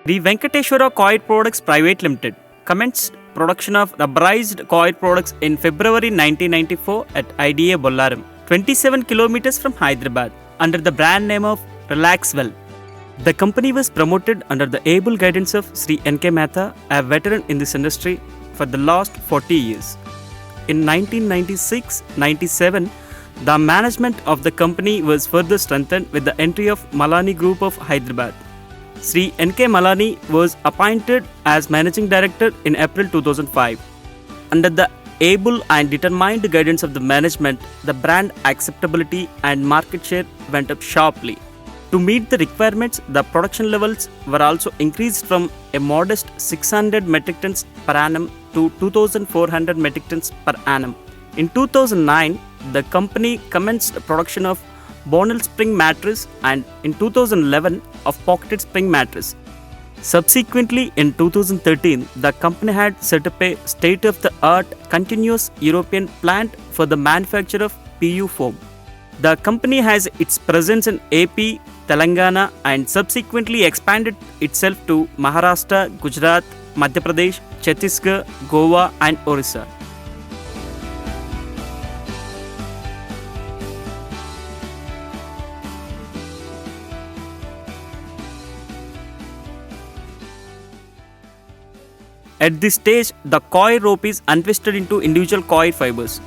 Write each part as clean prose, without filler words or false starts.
The Venkateshwara Coir Products Private Limited commenced production of rubberized coir products in February 1994 at IDA Bollaram, 27 kilometers from Hyderabad, under the brand name of Relaxwell. The company was promoted under the able guidance of Sri N.K. Mehta, a veteran in this industry for the last 40 years. In 1996-97, the management of the company was further strengthened with the entry of Malani Group of Hyderabad. Sri N.K. Malani was appointed as Managing Director in April 2005. Under the able and determined guidance of the management, the brand acceptability and market share went up sharply. To meet the requirements, the production levels were also increased from a modest 600 metric tons per annum to 2,400 metric tons per annum. In 2009, the company commenced production of Bonnell spring mattress and in 2011 of pocketed spring mattress. Subsequently, in 2013, the company had set up a state-of-the-art continuous European plant for the manufacture of PU foam. The company has its presence in AP, Telangana and subsequently expanded itself to Maharashtra, Gujarat, Madhya Pradesh, Chhattisgarh, Goa and Orissa. At this stage, the coir rope is untwisted into individual coir fibers.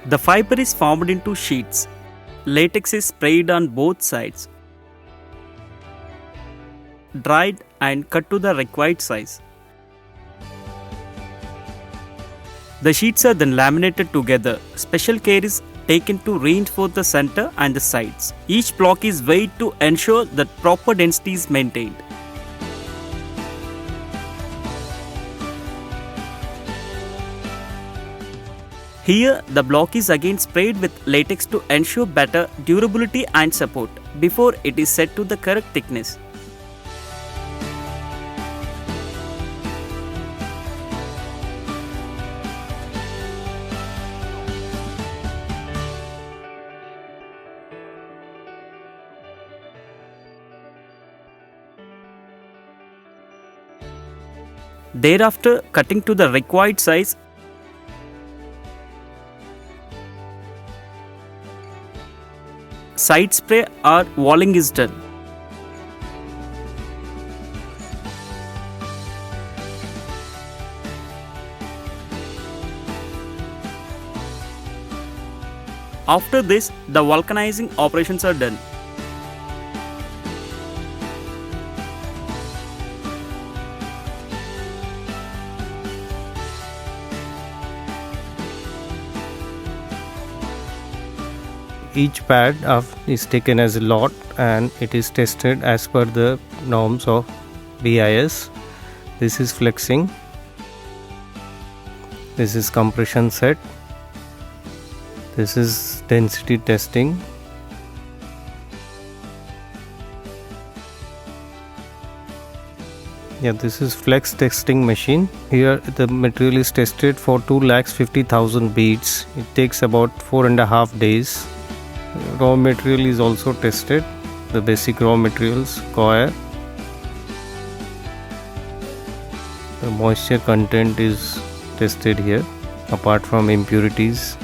The fiber is formed into sheets. Latex is sprayed on both sides, dried and cut to the required size. The sheets are then laminated together. Special care is taken to reinforce the center and the sides. Each block is weighed to ensure that proper density is maintained. Here, the block is again sprayed with latex to ensure better durability and support before it is set to the correct thickness. Thereafter, cutting to the required size, side spray or walling is done. After this, the vulcanizing operations are done. Each pad is taken as a lot and it is tested as per the norms of BIS. This is flexing. This is compression set. This is density testing. This is flex testing machine. Here the material is tested for 2,50,000 beads. It takes about 4.5 days. Raw material is also tested, the basic raw materials, coir. The moisture content is tested here, apart from impurities.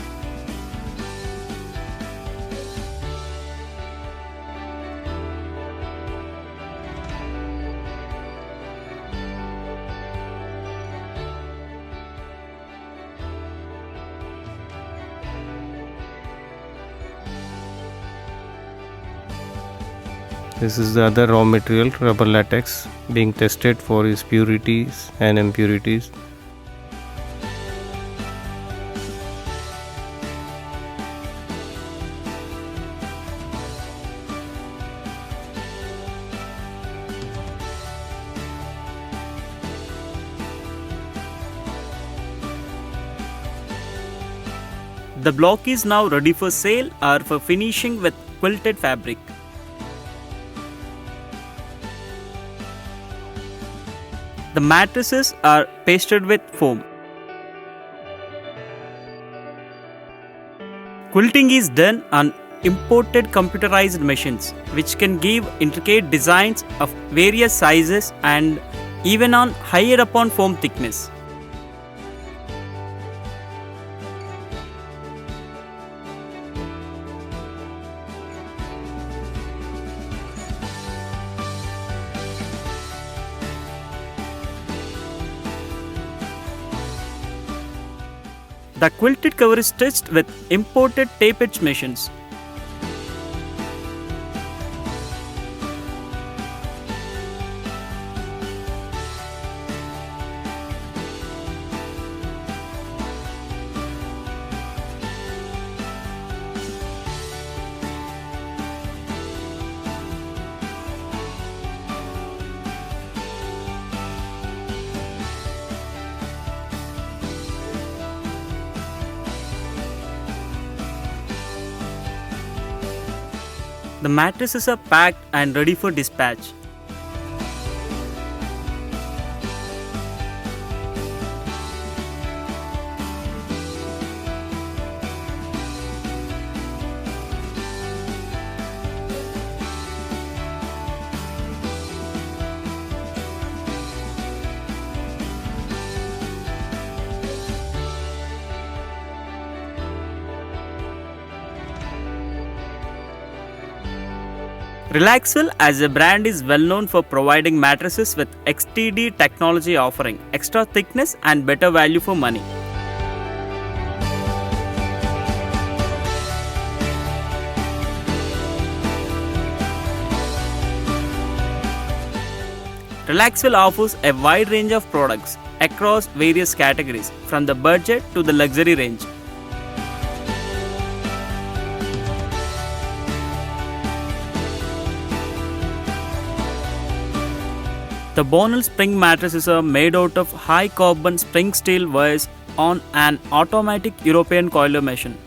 This is the other raw material, rubber latex, being tested for its purities and impurities. The block is now ready for sale or for finishing with quilted fabric. The mattresses are pasted with foam. Quilting is done on imported computerized machines, which can give intricate designs of various sizes and even on higher upon foam thickness. The quilted cover is stitched with imported tape edge machines. The mattresses are packed and ready for dispatch. Relaxwell as a brand is well known for providing mattresses with XTD technology offering extra thickness and better value for money. Relaxwell offers a wide range of products across various categories from the budget to the luxury range. The Bonnell spring mattresses are made out of high carbon spring steel wires on an automatic European coiler machine.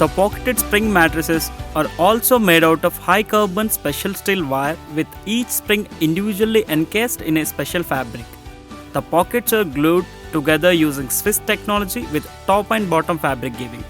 The pocketed spring mattresses are also made out of high carbon special steel wire with each spring individually encased in a special fabric. The pockets are glued together using Swiss technology with top and bottom fabric giving.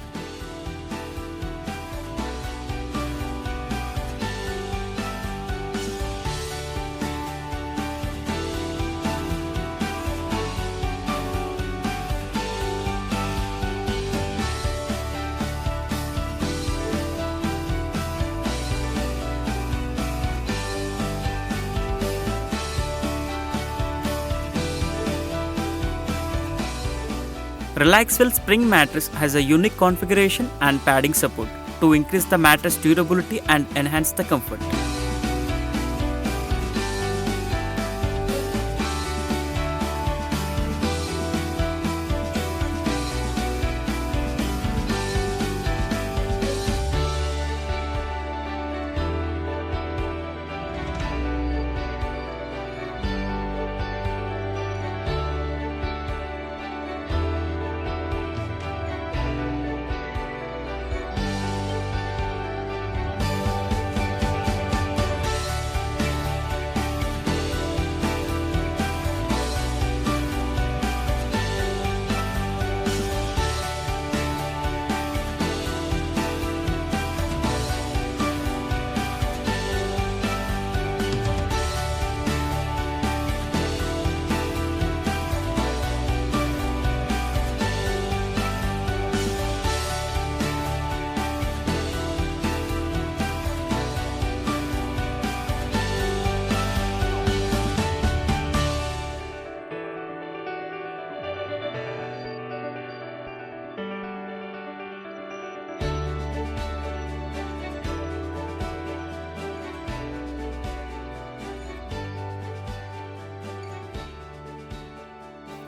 Relaxwell spring mattress has a unique configuration and padding support to increase the mattress durability and enhance the comfort.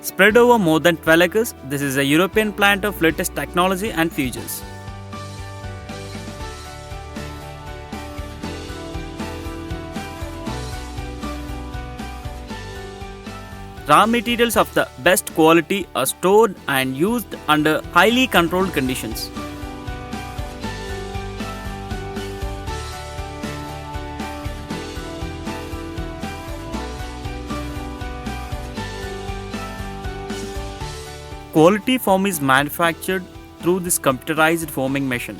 Spread over more than 12 acres, this is a European plant of latest technology and features. Raw materials of the best quality are stored and used under highly controlled conditions. Quality foam is manufactured through this computerized foaming machine.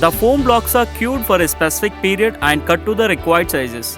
The foam blocks are cured for a specific period and cut to the required sizes.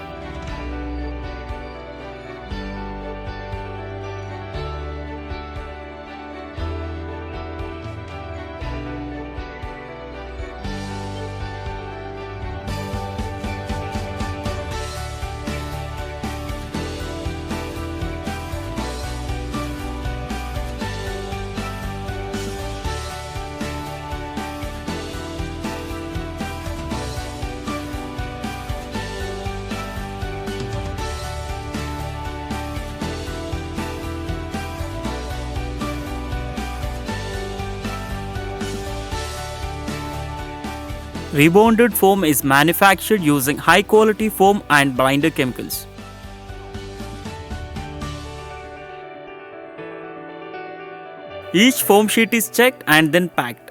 Rebonded foam is manufactured using high quality foam and binder chemicals. Each foam sheet is checked and then packed.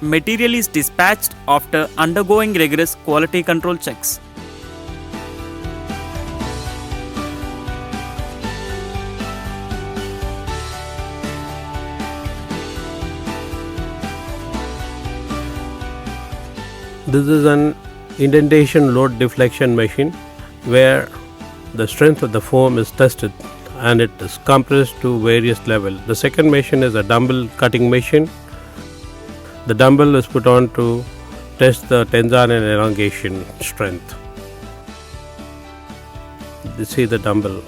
Material is dispatched after undergoing rigorous quality control checks. This is an indentation load deflection machine where the strength of the foam is tested and it is compressed to various levels. The second machine is a dumbbell cutting machine. The dumbbell is put on to test the tensile and elongation strength. You see the dumbbell.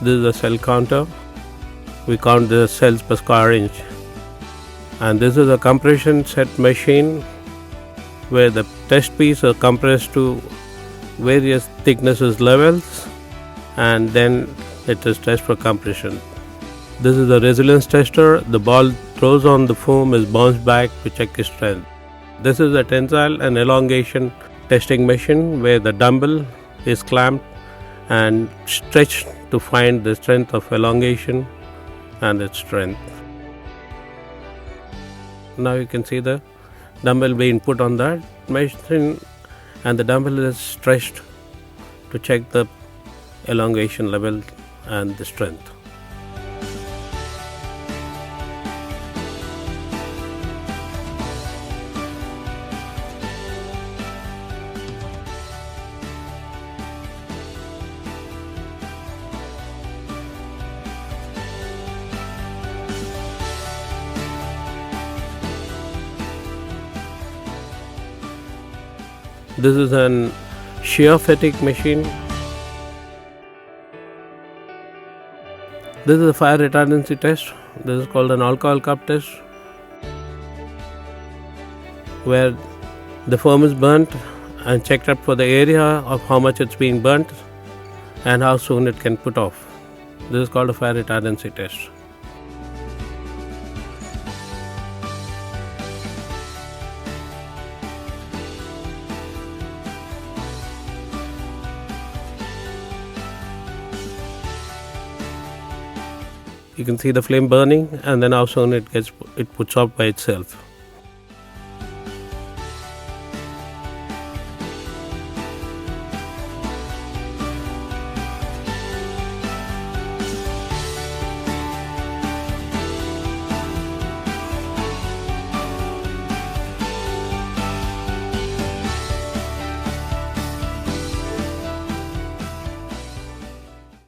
This is a cell counter. We count the cells per square inch. And this is a compression set machine where the test piece are compressed to various thicknesses levels and then it is tested for compression. This is a resilience tester. The ball throws on the foam is bounced back to check its strength. This is a tensile and elongation testing machine where the dumbbell is clamped and stretched to find the strength of elongation and its strength. Now you can see the dumbbell being put on that machine and the dumbbell is stretched to check the elongation level and the strength. This is an shear fatigue machine. This is a fire retardancy test. This is called an alcohol cup test, where the foam is burnt and checked up for the area of how much it's being burnt and how soon it can put off. This is called a fire retardancy test. you can see the flame burning, and then how soon it puts out by itself.